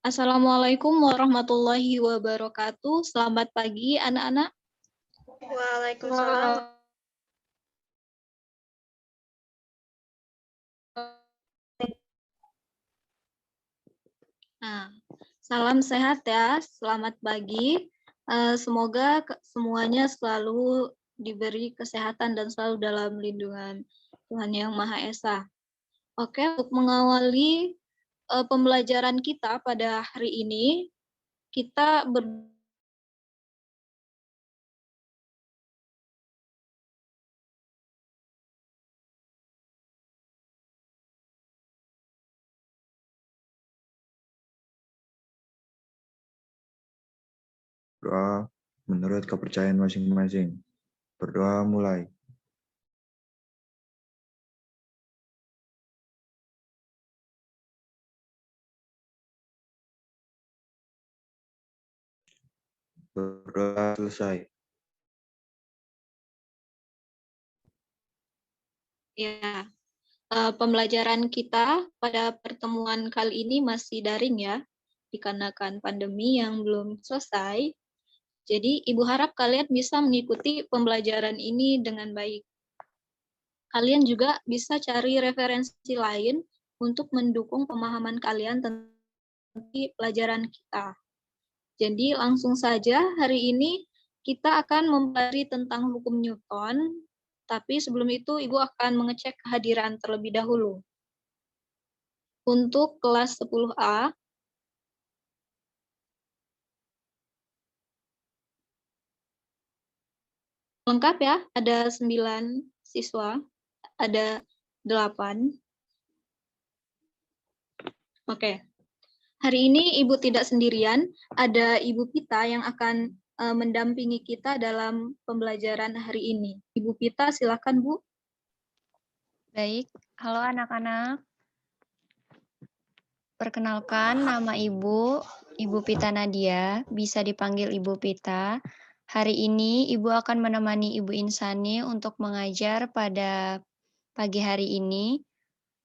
Assalamualaikum warahmatullahi wabarakatuh. Selamat pagi, anak-anak. Waalaikumsalam. Nah, salam sehat ya. Selamat pagi. Semoga semuanya selalu diberi kesehatan dan selalu dalam lindungan Tuhan Yang Maha Esa. Oke, untuk mengawali pembelajaran kita pada hari ini, kita Doa menurut kepercayaan masing-masing. Berdoa mulai. Berdoa selesai. Ya, pembelajaran kita pada pertemuan kali ini masih daring ya, dikarenakan pandemi yang belum selesai. Jadi, Ibu harap kalian bisa mengikuti pembelajaran ini dengan baik. Kalian juga bisa cari referensi lain untuk mendukung pemahaman kalian tentang pelajaran kita. Jadi, langsung saja hari ini kita akan mempelajari tentang hukum Newton, tapi sebelum itu Ibu akan mengecek kehadiran terlebih dahulu. Untuk kelas 10A, lengkap ya, ada 9 siswa, ada 8. Oke, hari ini Ibu tidak sendirian, ada Ibu Pita yang akan mendampingi kita dalam pembelajaran hari ini. Ibu Pita, silakan Bu. Baik, halo anak-anak. Perkenalkan, nama Ibu Pita Nadia, bisa dipanggil Ibu Pita. Hari ini Ibu akan menemani Ibu Insani untuk mengajar pada pagi hari ini.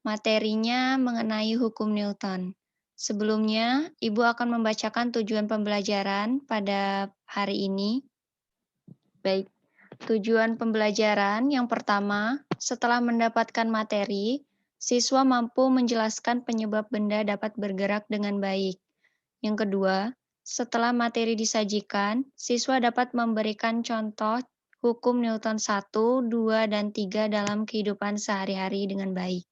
Materinya mengenai hukum Newton. Sebelumnya, Ibu akan membacakan tujuan pembelajaran pada hari ini. Baik, tujuan pembelajaran yang pertama, setelah mendapatkan materi, siswa mampu menjelaskan penyebab benda dapat bergerak dengan baik. Yang kedua, setelah materi disajikan, siswa dapat memberikan contoh hukum Newton 1, 2, dan 3 dalam kehidupan sehari-hari dengan baik.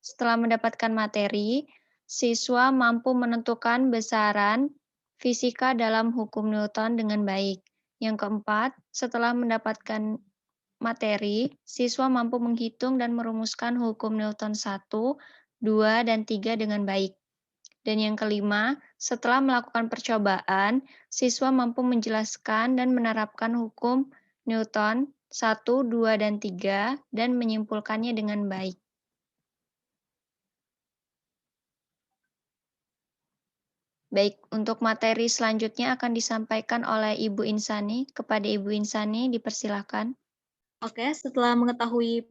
Setelah mendapatkan materi, siswa mampu menentukan besaran fisika dalam hukum Newton dengan baik. Yang keempat, setelah mendapatkan materi, siswa mampu menghitung dan merumuskan hukum Newton 1, 2, dan 3 dengan baik. Dan yang kelima, setelah melakukan percobaan, siswa mampu menjelaskan dan menerapkan hukum Newton 1, 2, dan 3 dan menyimpulkannya dengan baik. Baik, untuk materi selanjutnya akan disampaikan oleh Ibu Insani. Kepada Ibu Insani, dipersilakan. Oke, setelah mengetahui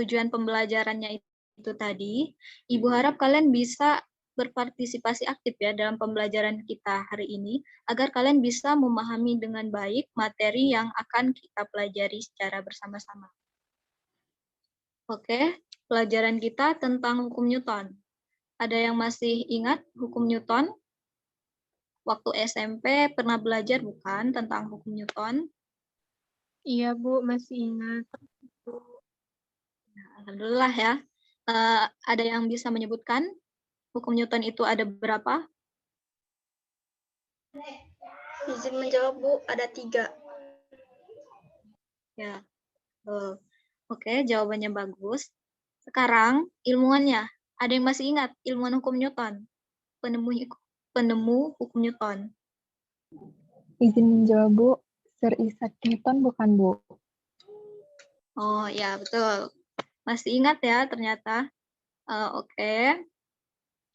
tujuan pembelajarannya itu tadi, Ibu harap kalian bisa berpartisipasi aktif ya dalam pembelajaran kita hari ini, agar kalian bisa memahami dengan baik materi yang akan kita pelajari secara bersama-sama. Oke, pelajaran kita tentang hukum Newton. Ada yang masih ingat hukum Newton? Waktu SMP pernah belajar bukan tentang hukum Newton? Iya, Bu, masih ingat. Alhamdulillah ya. Ada yang bisa menyebutkan hukum Newton itu ada berapa? Izin menjawab, Bu, ada 3. Ya. Oke, jawabannya bagus. Sekarang ilmuannya. Ada yang masih ingat ilmuwan hukum Newton? Penemu hukum Newton. Izin menjawab, Bu. Sir Isaac Newton bukan, Bu? Oh ya, betul. Masih ingat ya ternyata. Oke.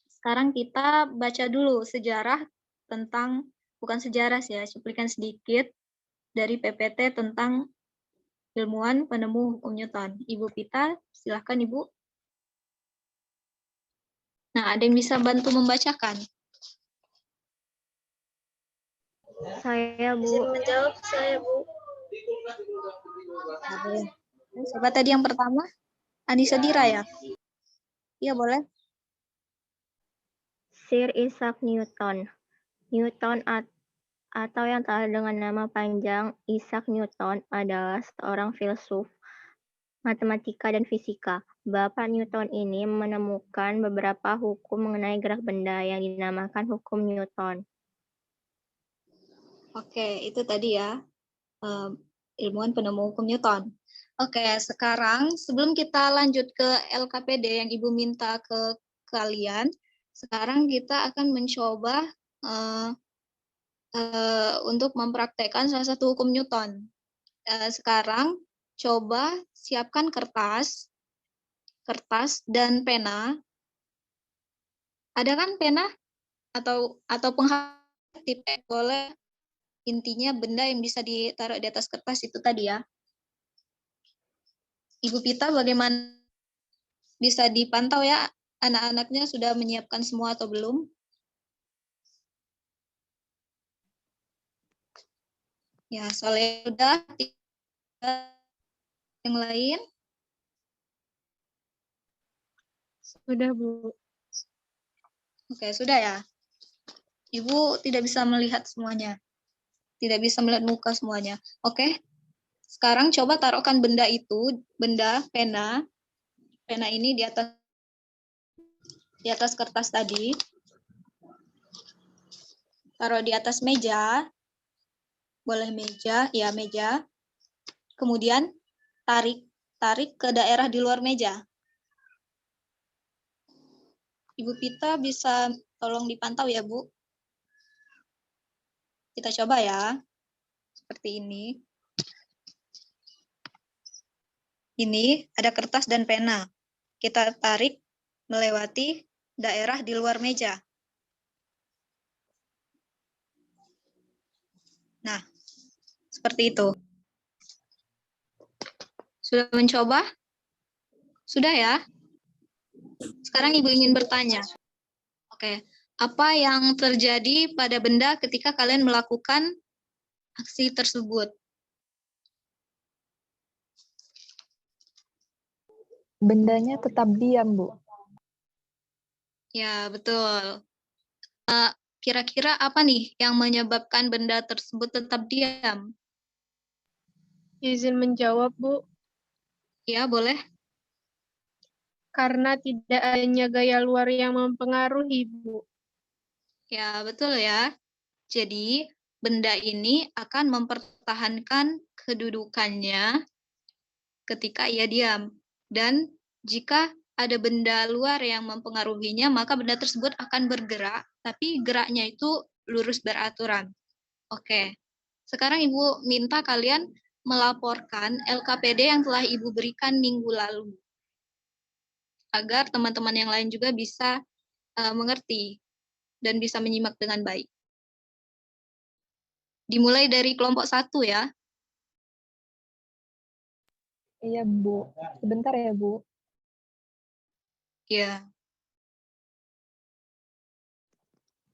Sekarang kita baca dulu sejarah tentang, bukan sejarah sih ya, cuplikan sedikit dari PPT tentang ilmuwan penemu hukum Newton. Ibu Pita, silahkan Ibu. Nah, ada yang bisa bantu membacakan? Saya, Bu. Izin menjawab saya, Bu. Nah, boleh. Siapa tadi yang pertama? Anissa Dira ya? Iya, boleh. Sir Isaac Newton. Newton atau yang terkenal dengan nama panjang Isaac Newton adalah seorang filsuf, matematika, dan fisika. Bapak Newton ini menemukan beberapa hukum mengenai gerak benda yang dinamakan hukum Newton. Oke, itu tadi ya, ilmuwan penemu hukum Newton. Oke, sekarang sebelum kita lanjut ke LKPD yang Ibu minta ke kalian, sekarang kita akan mencoba untuk mempraktekkan salah satu hukum Newton. Sekarang coba siapkan kertas dan pena. Ada kan pena atau penghapus tipe boleh. Intinya benda yang bisa ditaruh di atas kertas itu tadi ya. Ibu Pita bagaimana, bisa dipantau ya anak-anaknya sudah menyiapkan semua atau belum? Ya, soalnya sudah. Yang lain? Sudah, Bu. Oke, sudah ya. Ibu tidak bisa melihat semuanya. Tidak bisa melihat muka semuanya. Oke. Sekarang coba taruhkan benda itu, benda pena ini di atas kertas tadi. Taruh di atas meja. Boleh meja, ya meja. Kemudian tarik ke daerah di luar meja. Ibu Pita bisa tolong dipantau ya, Bu. Kita coba ya. Seperti ini. Ini ada kertas dan pena. Kita tarik melewati daerah di luar meja. Nah, seperti itu. Sudah mencoba? Sudah ya? Sekarang Ibu ingin bertanya. Oke, apa yang terjadi pada benda ketika kalian melakukan aksi tersebut? Bendanya tetap diam, Bu. Ya, betul. Kira-kira apa nih yang menyebabkan benda tersebut tetap diam? Izin menjawab, Bu. Ya, boleh. Karena tidak adanya gaya luar yang mempengaruhi, Bu. Ya, betul ya. Jadi, benda ini akan mempertahankan kedudukannya ketika ia diam. Dan jika ada benda luar yang mempengaruhinya, maka benda tersebut akan bergerak, tapi geraknya itu lurus beraturan. Oke, sekarang Ibu minta kalian melaporkan LKPD yang telah Ibu berikan minggu lalu, agar teman-teman yang lain juga bisa mengerti dan bisa menyimak dengan baik. Dimulai dari kelompok 1 ya. Iya, Bu. Sebentar ya, Bu. Ya.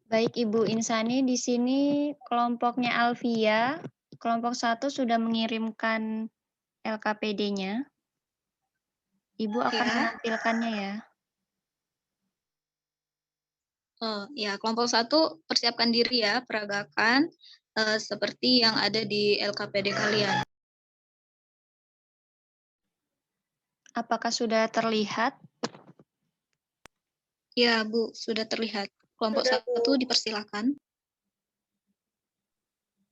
Baik, Ibu Insani, di sini kelompoknya Alvia, kelompok 1 sudah mengirimkan LKPD-nya. Ibu akan menampilkannya ya. Ya, kelompok 1 persiapkan diri ya, peragakan seperti yang ada di LKPD kalian. Apakah sudah terlihat? Ya, Bu, sudah terlihat. Kelompok 1 dipersilakan.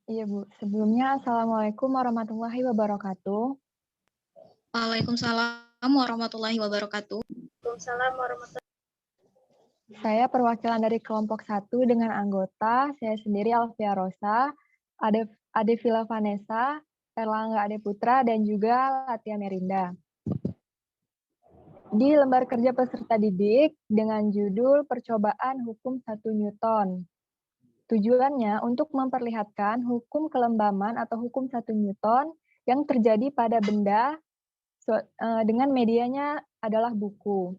Iya, Bu. Sebelumnya, Assalamualaikum warahmatullahi wabarakatuh. Waalaikumsalam warahmatullahi wabarakatuh. Waalaikumsalam warahmatullahi. Saya perwakilan dari kelompok 1 dengan anggota, saya sendiri Alvia Rosa, Ade Villa Vanessa, Erlangga Ade Putra, dan juga Latia Merinda. Di lembar kerja peserta didik dengan judul Percobaan Hukum 1 Newton. Tujuannya untuk memperlihatkan hukum kelembaman atau hukum 1 Newton yang terjadi pada benda dengan medianya adalah buku.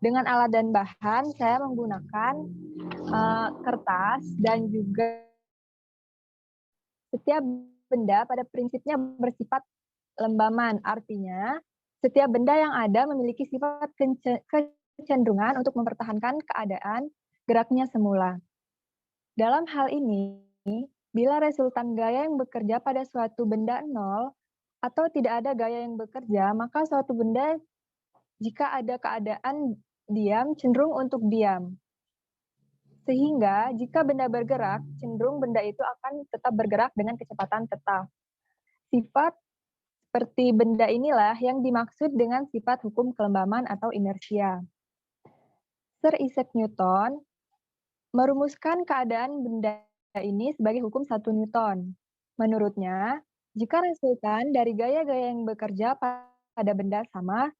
Dengan alat dan bahan, saya menggunakan kertas dan juga Setiap benda pada prinsipnya bersifat lembaman, artinya setiap benda yang ada memiliki sifat kecenderungan untuk mempertahankan keadaan geraknya semula. Dalam hal ini, bila resultan gaya yang bekerja pada suatu benda nol atau tidak ada gaya yang bekerja, maka suatu benda jika ada keadaan diam cenderung untuk diam. Sehingga jika benda bergerak, cenderung benda itu akan tetap bergerak dengan kecepatan tetap. Sifat seperti benda inilah yang dimaksud dengan sifat hukum kelembaman atau inersia. Sir Isaac Newton merumuskan keadaan benda ini sebagai hukum 1 Newton. Menurutnya, jika resultan dari gaya-gaya yang bekerja pada benda sama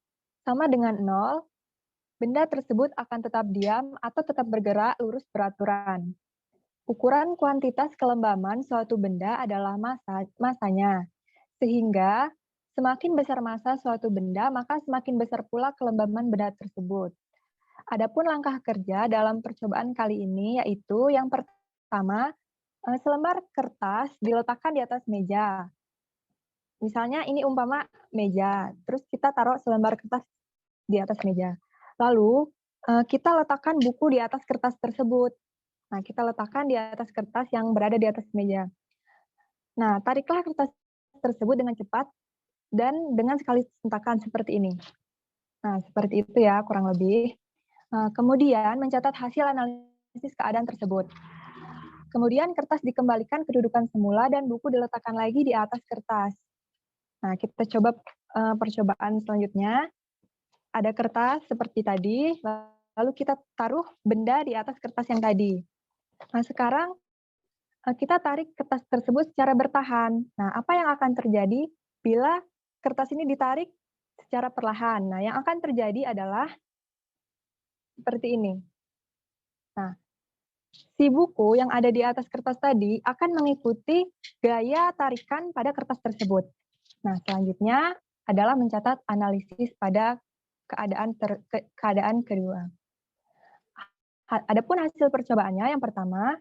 dengan 0, benda tersebut akan tetap diam atau tetap bergerak lurus beraturan. Ukuran kuantitas kelembaman suatu benda adalah masanya, sehingga semakin besar massa suatu benda, maka semakin besar pula kelembaman benda tersebut. Adapun langkah kerja dalam percobaan kali ini yaitu yang pertama, selembar kertas diletakkan di atas meja. Misalnya ini umpama meja, terus kita taruh selembar kertas di atas meja. Lalu kita letakkan buku di atas kertas tersebut. Nah, kita letakkan di atas kertas yang berada di atas meja. Nah, tariklah kertas tersebut dengan cepat dan dengan sekali sentakan seperti ini. Nah, seperti itu ya kurang lebih. Kemudian mencatat hasil analisis keadaan tersebut. Kemudian kertas dikembalikan kedudukan semula dan buku diletakkan lagi di atas kertas. Nah, kita coba percobaan selanjutnya. Ada kertas seperti tadi, lalu kita taruh benda di atas kertas yang tadi. Nah, sekarang kita tarik kertas tersebut secara bertahan. Nah, apa yang akan terjadi bila kertas ini ditarik secara perlahan? Nah, yang akan terjadi adalah seperti ini. Nah, si buku yang ada di atas kertas tadi akan mengikuti gaya tarikan pada kertas tersebut. Nah, selanjutnya adalah mencatat analisis pada keadaan kedua. Adapun hasil percobaannya, yang pertama,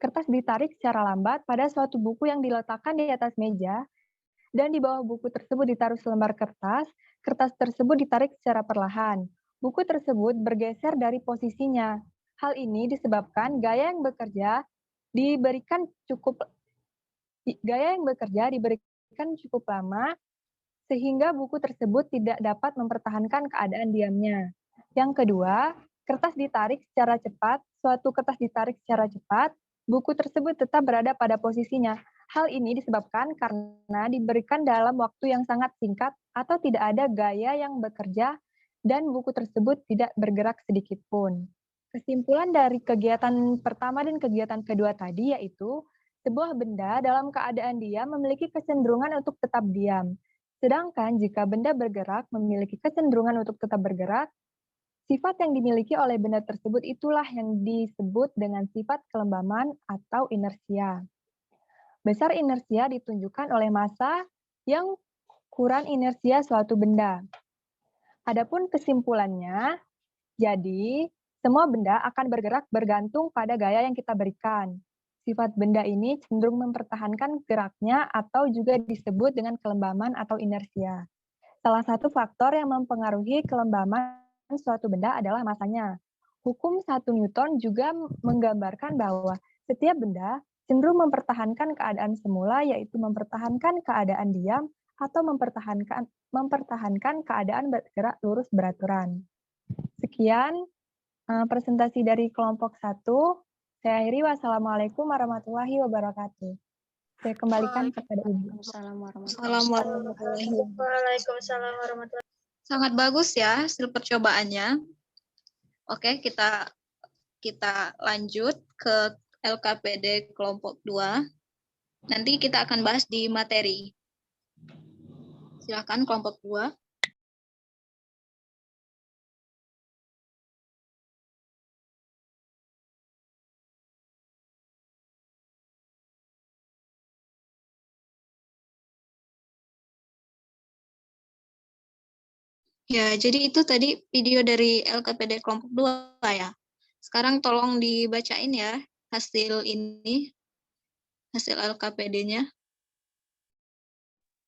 kertas ditarik secara lambat pada suatu buku yang diletakkan di atas meja, dan di bawah buku tersebut ditaruh selembar kertas, kertas tersebut ditarik secara perlahan. Buku tersebut bergeser dari posisinya. Hal ini disebabkan gaya yang bekerja diberikan cukup lama, sehingga buku tersebut tidak dapat mempertahankan keadaan diamnya. Yang kedua, kertas ditarik secara cepat, suatu kertas ditarik secara cepat, buku tersebut tetap berada pada posisinya. Hal ini disebabkan karena diberikan dalam waktu yang sangat singkat atau tidak ada gaya yang bekerja dan buku tersebut tidak bergerak sedikit pun. Kesimpulan dari kegiatan pertama dan kegiatan kedua tadi yaitu sebuah benda dalam keadaan diam memiliki kecenderungan untuk tetap diam. Sedangkan jika benda bergerak memiliki kecenderungan untuk tetap bergerak, sifat yang dimiliki oleh benda tersebut itulah yang disebut dengan sifat kelembaman atau inersia. Besar inersia ditunjukkan oleh massa yang kurang inersia suatu benda. Adapun kesimpulannya, jadi semua benda akan bergerak bergantung pada gaya yang kita berikan. Sifat benda ini cenderung mempertahankan geraknya atau juga disebut dengan kelembaman atau inersia. Salah satu faktor yang mempengaruhi kelembaman suatu benda adalah massanya. Hukum 1 Newton juga menggambarkan bahwa setiap benda cenderung mempertahankan keadaan semula, yaitu mempertahankan keadaan diam atau mempertahankan keadaan bergerak lurus beraturan. Sekian presentasi dari kelompok 1. Saya akhiri. Wassalamualaikum warahmatullahi wabarakatuh. Saya kembalikan kepada Ibu. Waalaikumsalam warahmatullahi. Sangat bagus ya hasil percobaannya. Oke, kita lanjut ke LKPD kelompok 2. Nanti kita akan bahas di materi. Silakan kelompok 2. Ya, jadi itu tadi video dari LKPD kelompok 2 ya. Sekarang tolong dibacain ya hasil ini. hasil LKPD-nya.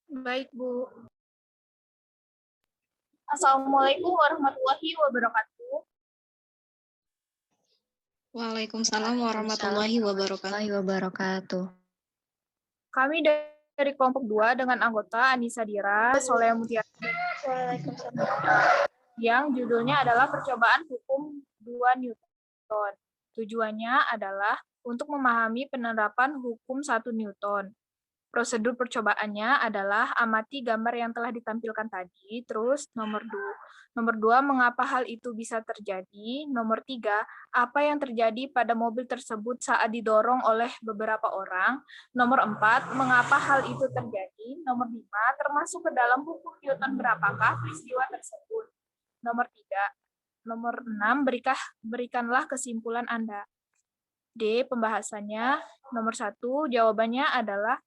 Baik, Bu. Assalamualaikum warahmatullahi wabarakatuh. Waalaikumsalam warahmatullahi wabarakatuh. Kami dari kelompok 2 dengan anggota Anissa Dira, Soleh Mutiara, yang judulnya adalah percobaan hukum 2 Newton. Tujuannya adalah untuk memahami penerapan hukum 1 Newton. Prosedur percobaannya adalah amati gambar yang telah ditampilkan tadi. Terus nomor 2, mengapa hal itu bisa terjadi? Nomor 3, apa yang terjadi pada mobil tersebut saat didorong oleh beberapa orang? Nomor 4, mengapa hal itu terjadi? Nomor 5, termasuk ke dalam hukum Newton berapakah peristiwa tersebut? Nomor 6, berikanlah kesimpulan Anda. D, pembahasannya. Nomor 1, jawabannya adalah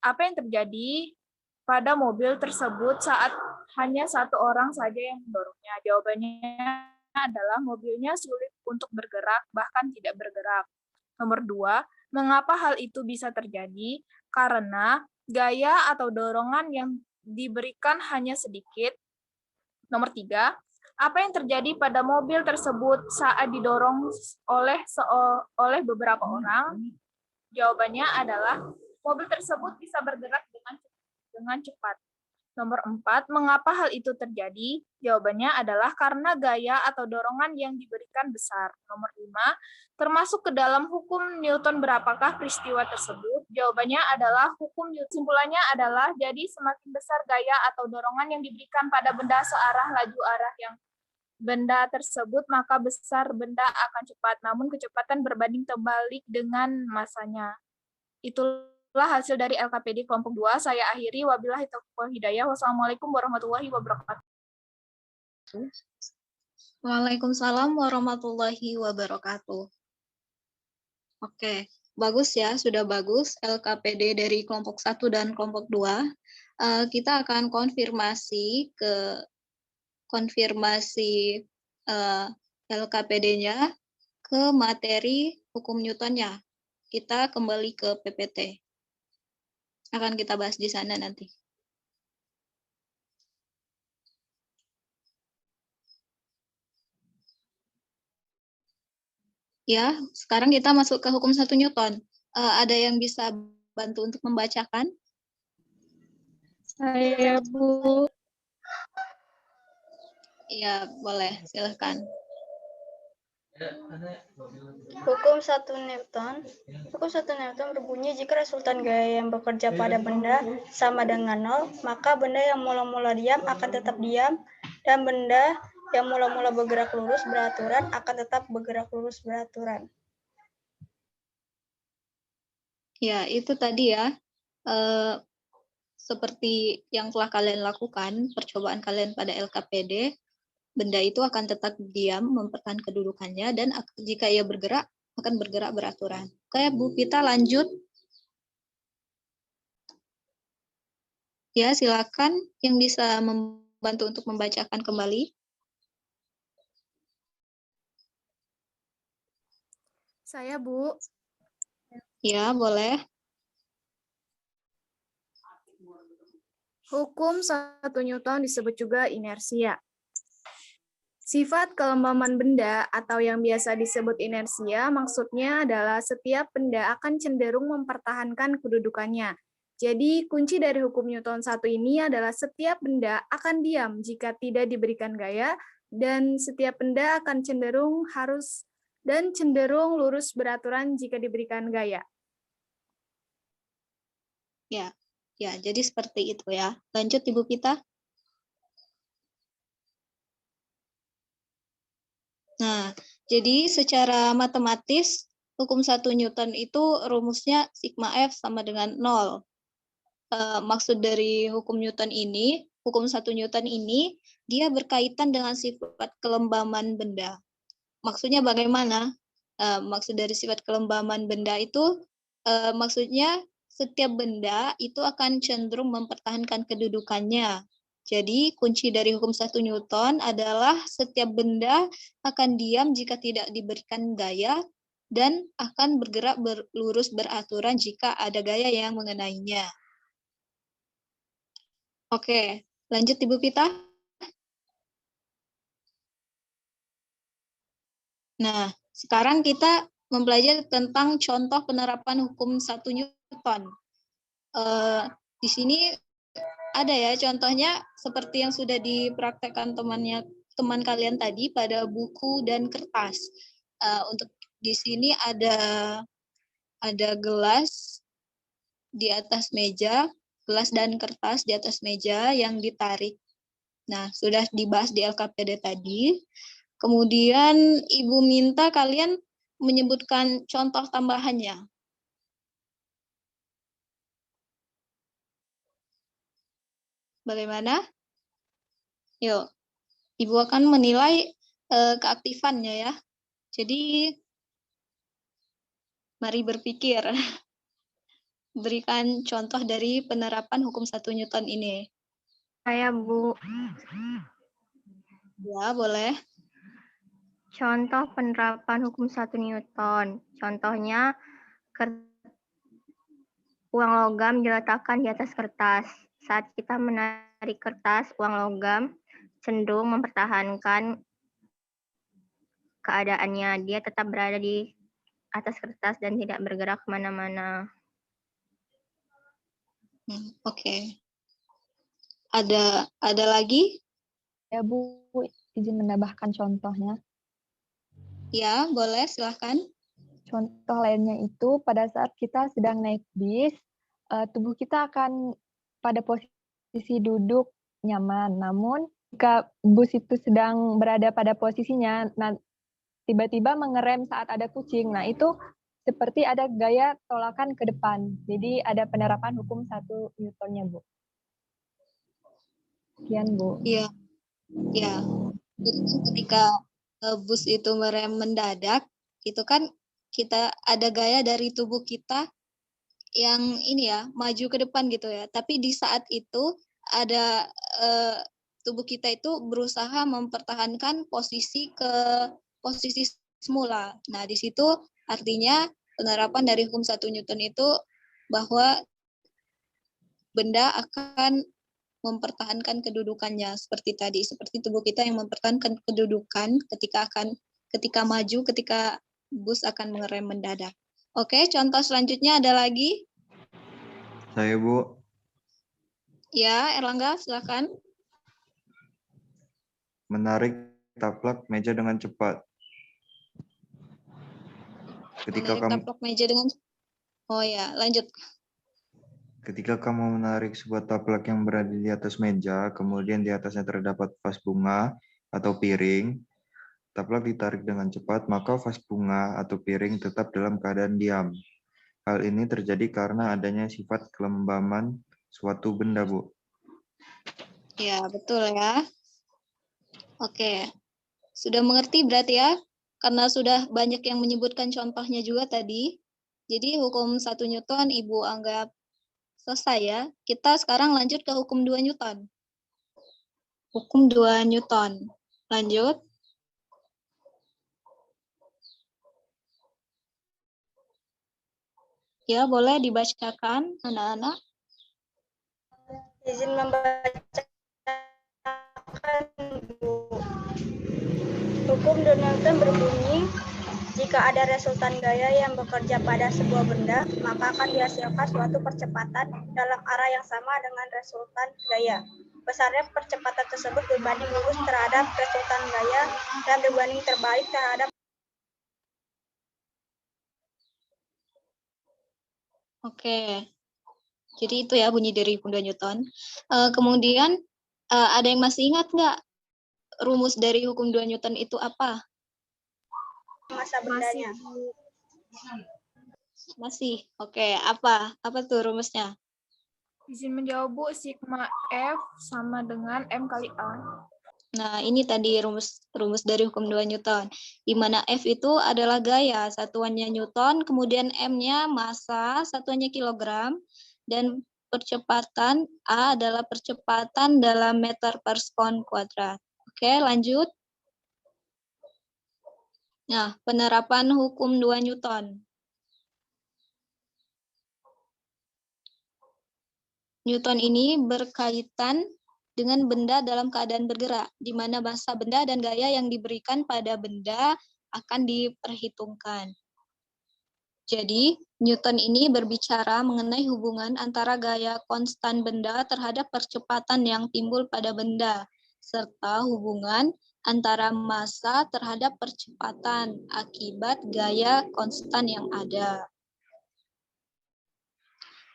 apa yang terjadi pada mobil tersebut saat hanya satu orang saja yang mendorongnya? Jawabannya adalah mobilnya sulit untuk bergerak, bahkan tidak bergerak. Nomor 2, mengapa hal itu bisa terjadi? Karena gaya atau dorongan yang diberikan hanya sedikit. Nomor 3, apa yang terjadi pada mobil tersebut saat didorong oleh beberapa orang? Jawabannya adalah mobil tersebut bisa bergerak dengan cepat. Nomor 4, mengapa hal itu terjadi? Jawabannya adalah karena gaya atau dorongan yang diberikan besar. Nomor 5, termasuk ke dalam hukum Newton berapakah peristiwa tersebut? Jawabannya adalah hukum Newton. Simpulannya adalah, jadi semakin besar gaya atau dorongan yang diberikan pada benda searah laju arah yang benda tersebut, maka besar benda akan cepat, namun kecepatan berbanding terbalik dengan masanya. Itulah hasil dari LKPD kelompok 2. Saya akhiri. Wabillahi taufiq wal hidayah. Wassalamualaikum warahmatullahi wabarakatuh. Waalaikumsalam warahmatullahi wabarakatuh. Oke, bagus ya, sudah bagus LKPD dari kelompok 1 dan kelompok 2. Kita akan konfirmasi LKPD-nya ke materi hukum Newton-nya. Kita kembali ke PPT. Akan kita bahas di sana nanti. Ya, sekarang kita masuk ke hukum 1 Newton. Ada yang bisa bantu untuk membacakan? Saya, Bu. Ya, boleh. Silahkan. Hukum 1 Newton berbunyi jika resultan gaya yang bekerja pada benda sama dengan 0, maka benda yang mula-mula diam akan tetap diam, dan benda yang mula-mula bergerak lurus beraturan akan tetap bergerak lurus beraturan. Ya, itu tadi ya. Seperti yang telah kalian lakukan, percobaan kalian pada LKPD, benda itu akan tetap diam, mempertahankan kedudukannya, dan jika ia bergerak, akan bergerak beraturan. Oke, Bu Pita lanjut. Ya, silakan yang bisa membantu untuk membacakan kembali. Saya, Bu. Ya, boleh. Hukum 1 Newton disebut juga inersia. Sifat kelembaman benda atau yang biasa disebut inersia maksudnya adalah setiap benda akan cenderung mempertahankan kedudukannya. Jadi kunci dari hukum Newton 1 ini adalah setiap benda akan diam jika tidak diberikan gaya, dan setiap benda akan cenderung lurus beraturan jika diberikan gaya. Ya, jadi seperti itu ya. Lanjut Ibu Pita. Nah, jadi secara matematis, hukum 1 Newton itu rumusnya sigma F sama dengan 0. Maksud dari hukum 1 Newton ini, dia berkaitan dengan sifat kelembaman benda. Maksudnya bagaimana? Maksud dari sifat kelembaman benda itu, maksudnya setiap benda itu akan cenderung mempertahankan kedudukannya. Jadi, kunci dari hukum 1 Newton adalah setiap benda akan diam jika tidak diberikan gaya, dan akan bergerak lurus beraturan jika ada gaya yang mengenainya. Oke, lanjut Ibu Pita. Nah, sekarang kita mempelajari tentang contoh penerapan hukum 1 Newton. Di sini ada ya contohnya seperti yang sudah dipraktekkan teman kalian tadi pada buku dan kertas. Untuk di sini ada gelas di atas meja, gelas dan kertas di atas meja yang ditarik. Nah, sudah dibahas di LKPD tadi. Kemudian Ibu minta kalian menyebutkan contoh tambahannya. Bagaimana? Yuk, Ibu akan menilai keaktifannya ya. Jadi, mari berpikir. Berikan contoh dari penerapan hukum 1 Newton ini. Saya, Bu. Ya, boleh. Contoh penerapan hukum 1 Newton. Contohnya, uang logam diletakkan di atas kertas. Saat kita menarik kertas, uang logam cenderung mempertahankan keadaannya. Dia tetap berada di atas kertas dan tidak bergerak kemana-mana. Oke. Ada lagi? Ya Bu, izin menambahkan contohnya. Ya, boleh, silahkan. Contoh lainnya itu pada saat kita sedang naik bis, tubuh kita akan pada posisi duduk nyaman. Namun jika bus itu sedang berada pada posisinya, tiba-tiba mengerem saat ada kucing. Nah, itu seperti ada gaya tolakan ke depan. Jadi ada penerapan hukum 1 Newtonnya, Bu. Sekian, Bu. Iya. Ya. Jadi ketika bus itu merem mendadak, itu kan kita ada gaya dari tubuh kita yang ini ya, maju ke depan gitu ya. Tapi di saat itu ada tubuh kita itu berusaha mempertahankan posisi semula. Nah, di situ artinya penerapan dari hukum 1 Newton itu bahwa benda akan mempertahankan kedudukannya seperti tadi, seperti tubuh kita yang mempertahankan kedudukan ketika maju, ketika bus akan mengerem mendadak. Oke, contoh selanjutnya ada lagi? Saya, Bu. Ya, Erlangga, silakan. Menarik taplak meja dengan cepat. Menarik taplak meja dengan... Oh ya, lanjut. Ketika kamu menarik sebuah taplak yang berada di atas meja, kemudian di atasnya terdapat vas bunga atau piring, taplak ditarik dengan cepat, maka vas bunga atau piring tetap dalam keadaan diam. Hal ini terjadi karena adanya sifat kelembaman suatu benda, Bu. Ya, betul ya. Oke, sudah mengerti berarti ya? Karena sudah banyak yang menyebutkan contohnya juga tadi. Jadi hukum 1 Newton Ibu anggap selesai ya. Kita sekarang lanjut ke hukum 2 Newton. Hukum 2 Newton. Lanjut. Ya, boleh dibacakan anak-anak. Izin membacakan, Bu. Hukum 2 Newton berbunyi, jika ada resultan gaya yang bekerja pada sebuah benda, maka akan dihasilkan suatu percepatan dalam arah yang sama dengan resultan gaya. Besarnya percepatan tersebut berbanding lurus terhadap resultan gaya dan berbanding terbalik terhadap. Oke. Jadi itu ya bunyi dari hukum 2 Newton. Kemudian ada yang masih ingat nggak rumus dari hukum 2 Newton itu apa? Masa bendanya. Masih. Oke, apa? Apa tuh rumusnya? Izin menjawab, Bu. Sigma F sama dengan M kali A. Nah, ini tadi rumus dari hukum 2 Newton. Di mana F itu adalah gaya, satuannya Newton, kemudian M-nya massa, satuannya kilogram, dan percepatan A adalah percepatan dalam meter per sekon kuadrat. Oke, lanjut. Nah, penerapan hukum 2 Newton. Newton ini berkaitan dengan benda dalam keadaan bergerak, di mana massa benda dan gaya yang diberikan pada benda akan diperhitungkan. Jadi, Newton ini berbicara mengenai hubungan antara gaya konstan benda terhadap percepatan yang timbul pada benda, serta hubungan antara massa terhadap percepatan akibat gaya konstan yang ada.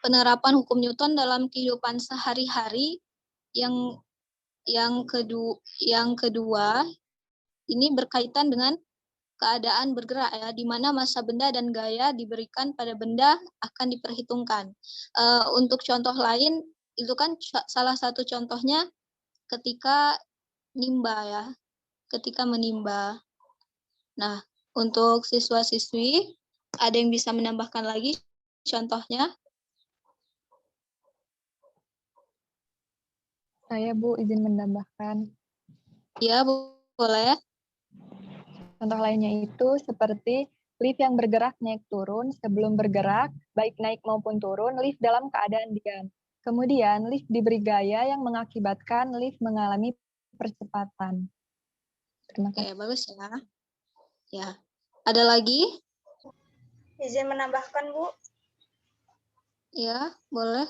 Penerapan hukum Newton dalam kehidupan sehari-hari yang kedua ini berkaitan dengan keadaan bergerak ya, di mana massa benda dan gaya diberikan pada benda akan diperhitungkan. Untuk contoh lain itu kan salah satu contohnya ketika nimba ya, ketika menimba. Nah, untuk siswa-siswi ada yang bisa menambahkan lagi contohnya? Saya, Bu, izin menambahkan. Ya, boleh. Contoh lainnya itu seperti lift yang bergerak naik turun, sebelum bergerak, baik naik maupun turun, lift dalam keadaan diam. Kemudian, lift diberi gaya yang mengakibatkan lift mengalami percepatan. Terima kasih. Oke, bagus ya. Ya. Ada lagi? Izin menambahkan, Bu. Ya, boleh.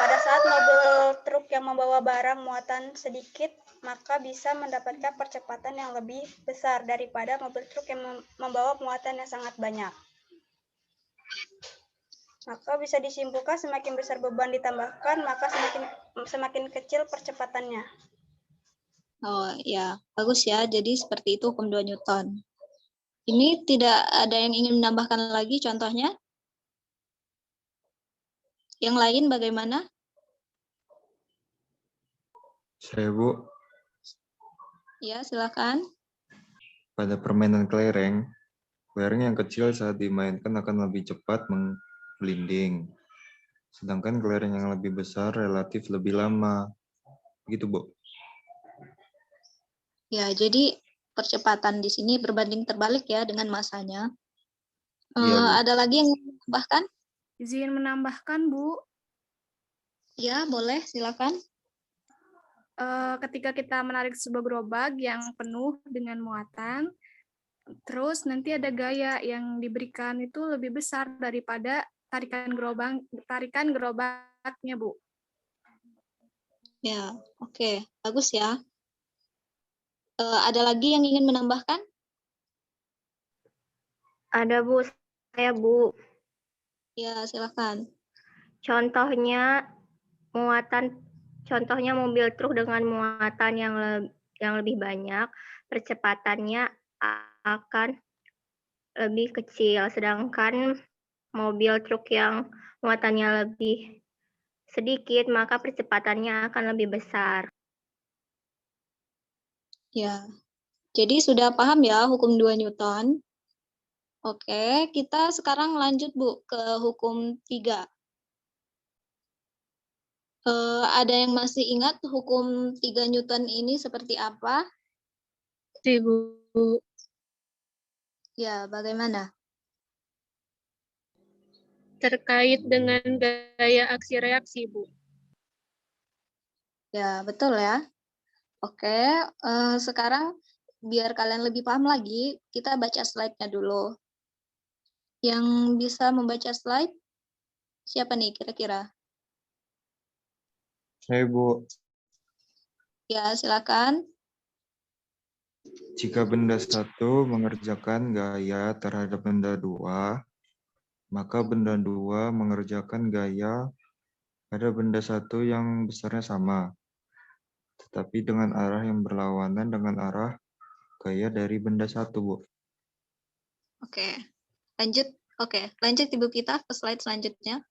Pada saat mobil truk yang membawa barang muatan sedikit, maka bisa mendapatkan percepatan yang lebih besar daripada mobil truk yang membawa muatan yang sangat banyak. Maka bisa disimpulkan semakin besar beban ditambahkan, maka semakin kecil percepatannya. Oh ya, bagus ya. Jadi seperti itu hukum 2 Newton. Ini tidak ada yang ingin menambahkan lagi contohnya? Yang lain bagaimana? Saya, Bu, Ya, silakan. pada permainan kelereng yang kecil saat dimainkan akan lebih cepat menggelinding. Sedangkan kelereng yang lebih besar relatif lebih lama. Begitu, Bu. Ya, jadi percepatan di sini berbanding terbalik ya dengan masanya. Iya, Bu. Ada lagi yang ingin menambahkan? Izin menambahkan, Bu. Ya, boleh, silakan. Ketika kita menarik sebuah gerobak yang penuh dengan muatan, terus nanti ada gaya yang diberikan itu lebih besar daripada tarikan gerobaknya, Bu. Ya, oke, bagus ya. Ada lagi yang ingin menambahkan? Ada, Bu. Saya, Bu. Ya, silakan. Contohnya mobil truk dengan muatan yang lebih banyak, percepatannya akan lebih kecil, sedangkan mobil truk yang muatannya lebih sedikit, maka percepatannya akan lebih besar. Ya, jadi sudah paham ya hukum 2 Newton? Oke, kita sekarang lanjut Bu ke hukum 3. Ada yang masih ingat hukum 3 Newton ini seperti apa? Bu. Ya, bagaimana? Terkait dengan gaya aksi reaksi, Bu. Ya, betul ya. Oke, sekarang biar kalian lebih paham lagi, kita baca slide-nya dulu. Yang bisa membaca slide, siapa nih kira-kira? Saya, Bu. Ya, silakan. Jika benda satu mengerjakan gaya terhadap benda dua, maka benda dua mengerjakan gaya pada benda satu yang besarnya sama, tetapi dengan arah yang berlawanan dengan arah gaya dari benda satu, Bu. Oke, lanjut. Oke, lanjut Ibu kita ke slide selanjutnya.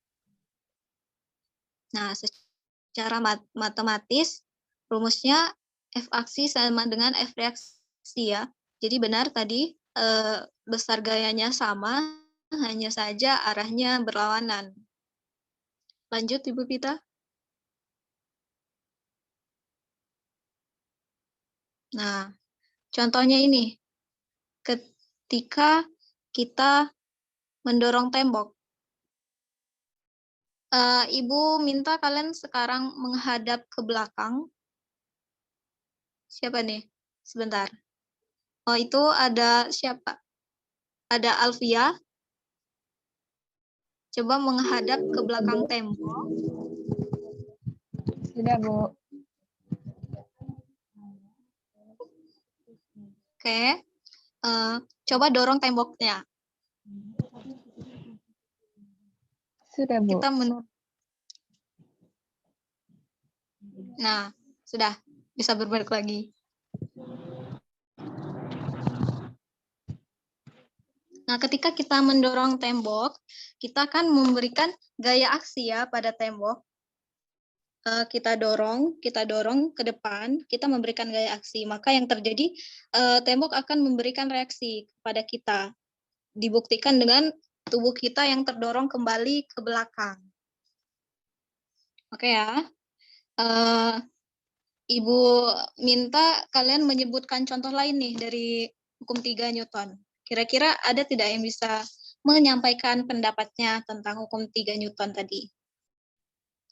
Nah, secara matematis, rumusnya F aksi sama dengan F reaksi ya. Jadi benar tadi besar gayanya sama, hanya saja arahnya berlawanan. Lanjut Ibu Pita. Nah, Contohnya ini, ketika kita mendorong tembok. Ibu minta kalian sekarang menghadap ke belakang. Siapa nih? Sebentar. Oh, itu ada siapa? Ada Alfia. Coba menghadap ke belakang tembok. Sudah, Bu. Oke. Coba dorong temboknya. Sudah, Bu. Kita Nah, sudah bisa berbalik lagi. Nah, ketika kita mendorong tembok, kita akan memberikan gaya aksi ya pada tembok. Kita dorong ke depan, kita memberikan gaya aksi. Maka yang terjadi, tembok akan memberikan reaksi kepada kita. Dibuktikan dengan tubuh kita yang terdorong kembali ke belakang. Oke ya. Ibu minta kalian menyebutkan contoh lain nih dari hukum 3 Newton. Kira-kira ada tidak yang bisa menyampaikan pendapatnya tentang hukum 3 Newton tadi?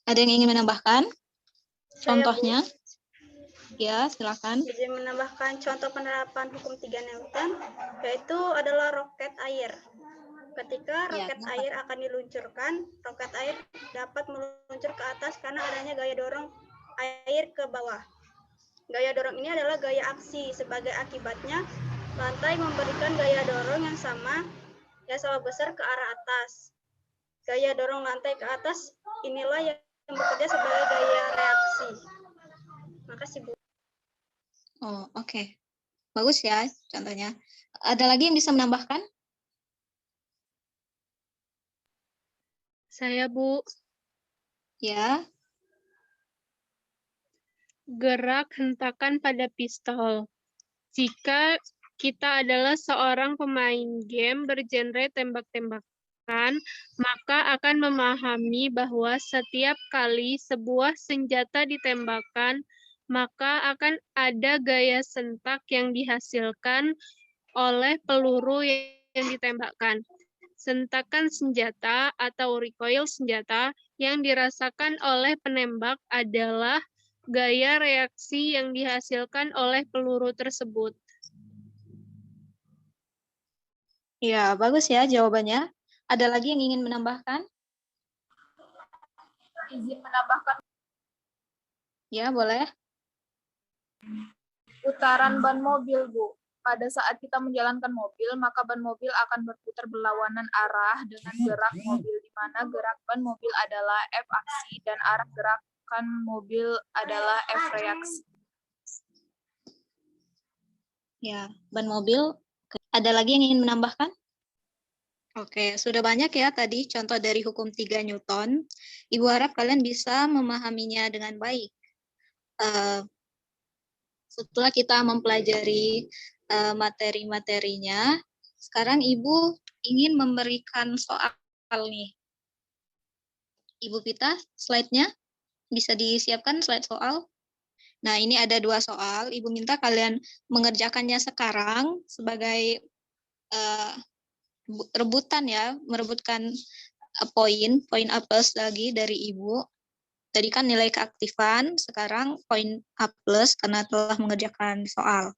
Ada yang ingin menambahkan? Contohnya? Ya, silakan. Izin menambahkan contoh penerapan hukum 3 Newton, yaitu adalah roket air. Ketika roket air akan diluncurkan, roket air dapat meluncur ke atas karena adanya gaya dorong air ke bawah. Gaya dorong ini adalah gaya aksi. Sebagai akibatnya, lantai memberikan gaya dorong yang sama besar ke arah atas. Gaya dorong lantai ke atas inilah yang bekerja sebagai gaya reaksi. Makasih, Bu. Oh, oke. Bagus ya contohnya. Ada lagi yang bisa menambahkan? Saya, Bu. Ya. Gerak hentakan pada pistol. Jika kita adalah seorang pemain game bergenre tembak-tembakan, maka akan memahami bahwa setiap kali sebuah senjata ditembakkan, maka akan ada gaya sentak yang dihasilkan oleh peluru yang ditembakkan. Sentakan senjata atau recoil senjata yang dirasakan oleh penembak adalah gaya reaksi yang dihasilkan oleh peluru tersebut. Ya, bagus ya jawabannya. Ada lagi yang ingin menambahkan? Izin menambahkan. Ya, boleh. Putaran ban mobil, Bu. Pada saat kita menjalankan mobil, maka ban mobil akan berputar berlawanan arah dengan gerak mobil, di mana gerak ban mobil adalah F aksi dan arah gerakan mobil adalah F reaksi. Ya, ban mobil. Ada lagi yang ingin menambahkan? Oke, sudah banyak ya tadi contoh dari hukum 3 Newton. Ibu harap kalian bisa memahaminya dengan baik. Setelah kita mempelajari materi-materinya, sekarang Ibu ingin memberikan soal nih. Ibu Pita, slide-nya bisa disiapkan slide soal. Nah, ini ada 2 soal. Ibu minta kalian mengerjakannya sekarang sebagai rebutan ya, merebutkan poin A plus lagi dari Ibu. Tadi kan nilai keaktifan, sekarang poin A plus karena telah mengerjakan soal.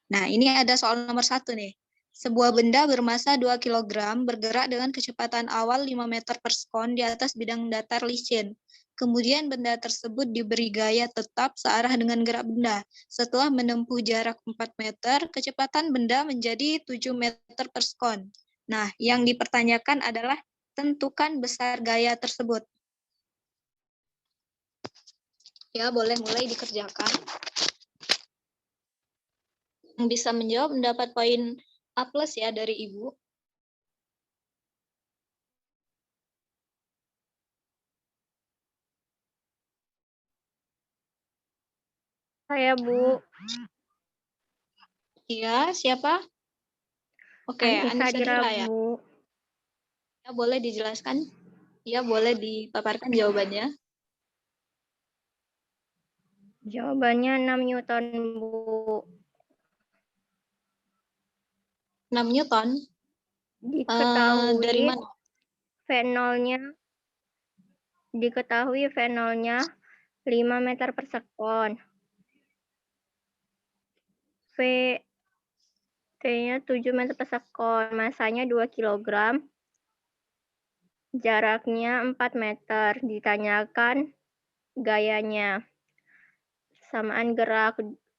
Nah, ini ada soal nomor 1 nih. Sebuah benda bermasa 2 kg bergerak dengan kecepatan awal 5 meter per sekon di atas bidang datar licin. Kemudian benda tersebut diberi gaya tetap searah dengan gerak benda. Setelah menempuh jarak 4 meter, kecepatan benda menjadi 7 meter per sekon. Nah, yang dipertanyakan adalah tentukan besar gaya tersebut. Ya, boleh mulai dikerjakan. Yang bisa menjawab mendapat poin A plus ya dari Ibu. Saya, Bu. Iya, siapa? Oke, Anissa Dira ya. Bu. Ya, boleh dijelaskan? Ya, boleh dipaparkan jawabannya. Jawabannya 6 Newton, Bu. 6 Newton. Dari Diketahui mana? V0-nya 5 meter per sekon. T-nya 7 meter per sekon. Masanya 2 kg. Jaraknya 4 meter. Ditanyakan gayanya. Samaan gerak.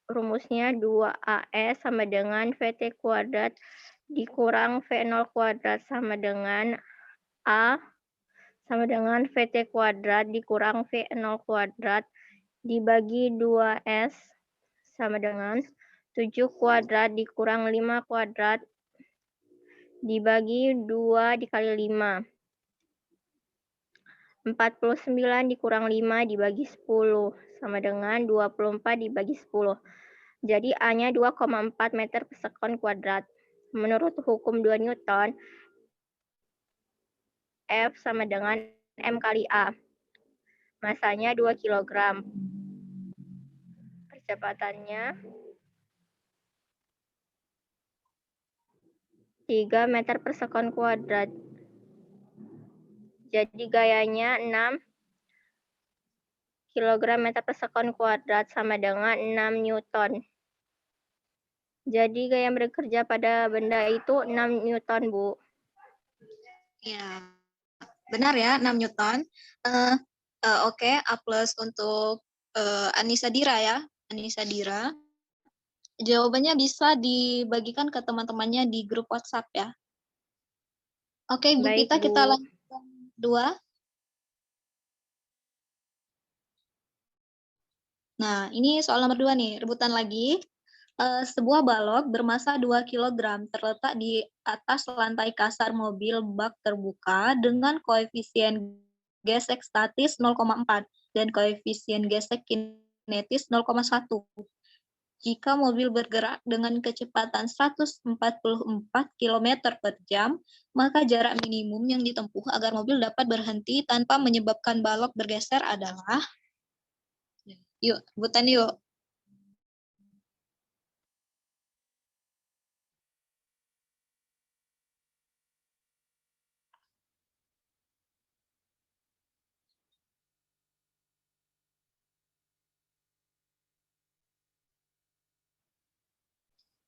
Rumusnya 2AS sama dengan VT kuadrat dikurang V0 kuadrat sama dengan A sama dengan VT kuadrat dikurang V0 kuadrat dibagi 2S sama dengan 7 kuadrat dikurang 5 kuadrat dibagi 2 dikali 5. 49 dikurang 5 dibagi 10 sama dengan 24 dibagi 10. Jadi A-nya 2,4 meter per sekon kuadrat. Menurut hukum 2 Newton, F sama dengan M kali A. Masanya 2 kg. Percepatannya 3 meter per sekon kuadrat. Jadi gayanya 6 kg meter per sekon kuadrat sama dengan 6 Newton. Jadi gaya bekerja pada benda itu 6 Newton, Bu. Ya, benar ya, 6 Newton. Oke, A plus untuk Anissa Dira ya. Anissa Dira. Jawabannya bisa dibagikan ke teman-temannya di grup WhatsApp ya. Oke, Ibu Baik, Pita, Bu. kita lanjutkan 2. Nah, ini soal nomor 2 nih, rebutan lagi. Sebuah balok bermasa 2 kg terletak di atas lantai kasar mobil bak terbuka dengan koefisien gesek statis 0,4 dan koefisien gesek kinetis 0,1. Jika mobil bergerak dengan kecepatan 144 km per jam, maka jarak minimum yang ditempuh agar mobil dapat berhenti tanpa menyebabkan balok bergeser adalah... Yuk, rebutan yuk.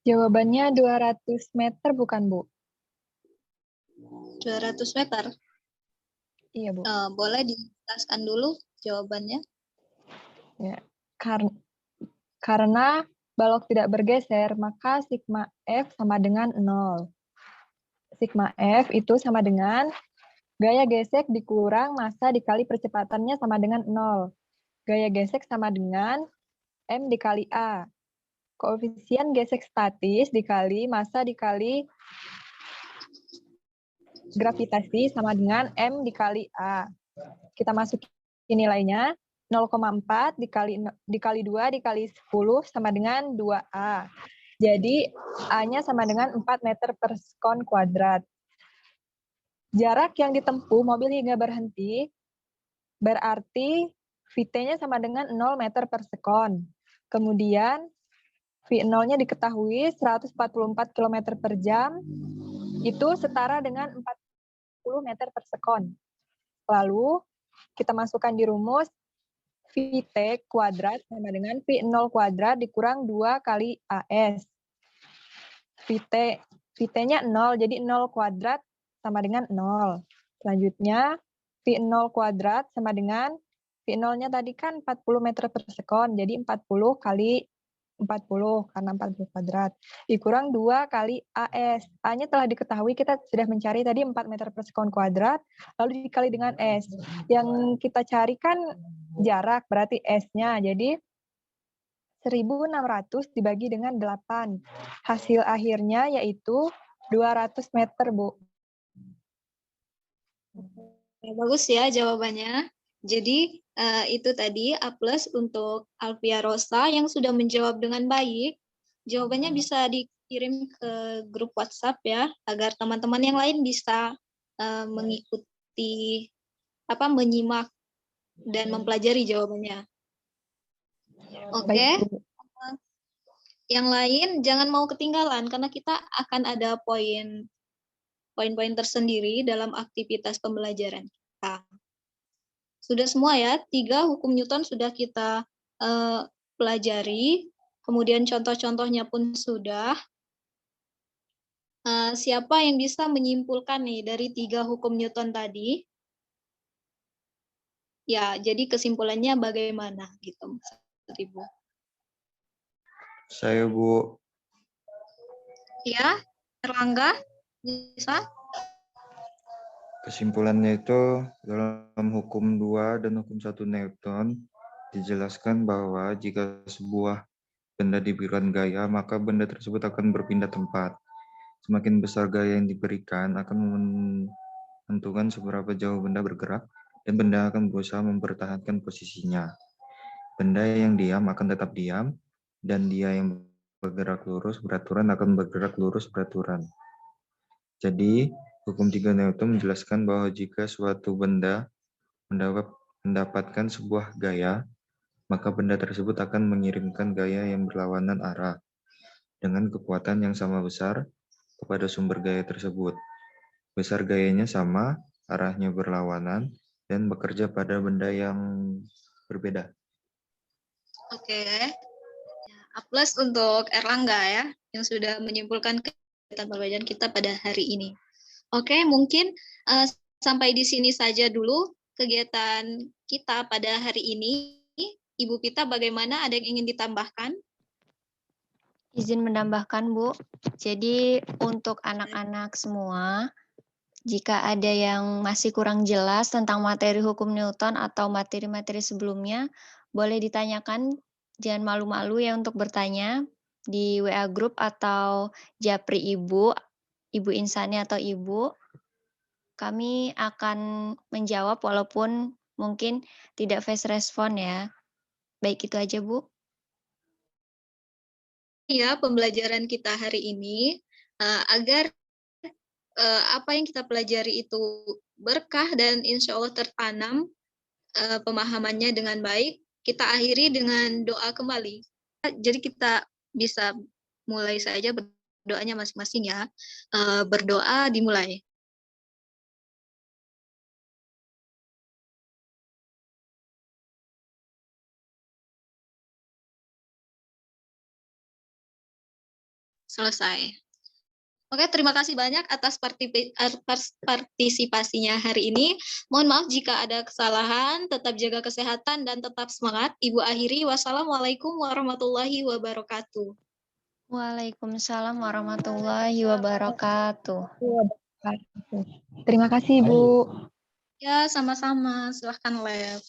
Jawabannya 200 meter bukan, Bu? 200 meter. Iya, Bu. Boleh dijelaskan dulu jawabannya? Ya. Karena balok tidak bergeser, maka sigma F sama dengan 0. Sigma F itu sama dengan gaya gesek dikurang massa dikali percepatannya sama dengan 0. Gaya gesek sama dengan M dikali A. Koefisien gesek statis dikali massa dikali gravitasi sama dengan M dikali A. Kita masukin nilainya, 0,4 dikali 2 dikali 10 sama dengan 2A. Jadi A-nya sama dengan 4 meter per sekon kuadrat. Jarak yang ditempuh mobil hingga berhenti berarti Vt-nya sama dengan 0 meter per sekon. Kemudian V0-nya diketahui 144 km per jam, itu setara dengan 40 meter per sekon. Lalu kita masukkan di rumus Vt kuadrat sama dengan V0 kuadrat dikurang 2 kali AS. Vt-nya 0, jadi 0 kuadrat sama dengan 0. Selanjutnya V0 kuadrat sama dengan V0-nya tadi kan 40 meter per sekon, jadi 40 kali 40 karena 40 kuadrat. Dikurang 2 kali AS. A-nya telah diketahui, kita sudah mencari tadi 4 meter per sekon kuadrat, lalu dikali dengan S. Yang kita cari kan jarak, berarti S-nya. Jadi 1.600 dibagi dengan 8. Hasil akhirnya yaitu 200 meter, Bu. Bagus ya jawabannya. Jadi itu tadi A plus untuk Alvia Rosa yang sudah menjawab dengan baik. Jawabannya bisa dikirim ke grup WhatsApp ya, agar teman-teman yang lain bisa mengikuti, menyimak dan mempelajari jawabannya. Oke. Yang lain jangan mau ketinggalan karena kita akan ada poin-poin tersendiri dalam aktivitas pembelajaran kita. Sudah semua ya, 3 hukum Newton sudah kita pelajari, kemudian contoh-contohnya pun sudah. Siapa yang bisa menyimpulkan nih dari 3 hukum Newton tadi? Ya, jadi kesimpulannya bagaimana gitu, Ibu? Saya, Bu. Ya, Erlangga, bisa? Kesimpulannya itu dalam hukum 2 dan hukum 1 Newton dijelaskan bahwa jika sebuah benda diberikan gaya, maka benda tersebut akan berpindah tempat. Semakin besar gaya yang diberikan akan menentukan seberapa jauh benda bergerak dan benda akan berusaha mempertahankan posisinya. Benda yang diam akan tetap diam dan dia yang bergerak lurus beraturan akan bergerak lurus beraturan. Jadi, hukum 3 Newton menjelaskan bahwa jika suatu benda mendapatkan sebuah gaya, maka benda tersebut akan mengirimkan gaya yang berlawanan arah dengan kekuatan yang sama besar kepada sumber gaya tersebut. Besar gayanya sama, arahnya berlawanan, dan bekerja pada benda yang berbeda. Oke. A+ untuk Erlangga ya, yang sudah menyimpulkan kegiatan pembelajaran kita pada hari ini. Oke, mungkin sampai di sini saja dulu kegiatan kita pada hari ini. Ibu Pita, bagaimana? Ada yang ingin ditambahkan? Izin menambahkan, Bu. Jadi untuk anak-anak semua, jika ada yang masih kurang jelas tentang materi hukum Newton atau materi-materi sebelumnya, boleh ditanyakan. Jangan malu-malu ya untuk bertanya di WA Group atau Japri Ibu, Ibu Insani atau Ibu. Kami akan menjawab walaupun mungkin tidak fast respon ya. Baik itu aja, Bu. Ya, pembelajaran kita hari ini agar apa yang kita pelajari itu berkah dan insya Allah tertanam pemahamannya dengan baik. Kita akhiri dengan doa kembali. Jadi kita bisa mulai saja berdoanya masing-masing ya. Berdoa dimulai. Selesai. Oke, terima kasih banyak atas partisipasinya hari ini. Mohon maaf jika ada kesalahan, tetap jaga kesehatan dan tetap semangat. Ibu akhiri, wassalamualaikum warahmatullahi wabarakatuh. Waalaikumsalam warahmatullahi wabarakatuh. Terima kasih, Bu. Ya, sama-sama. Silahkan, Lev.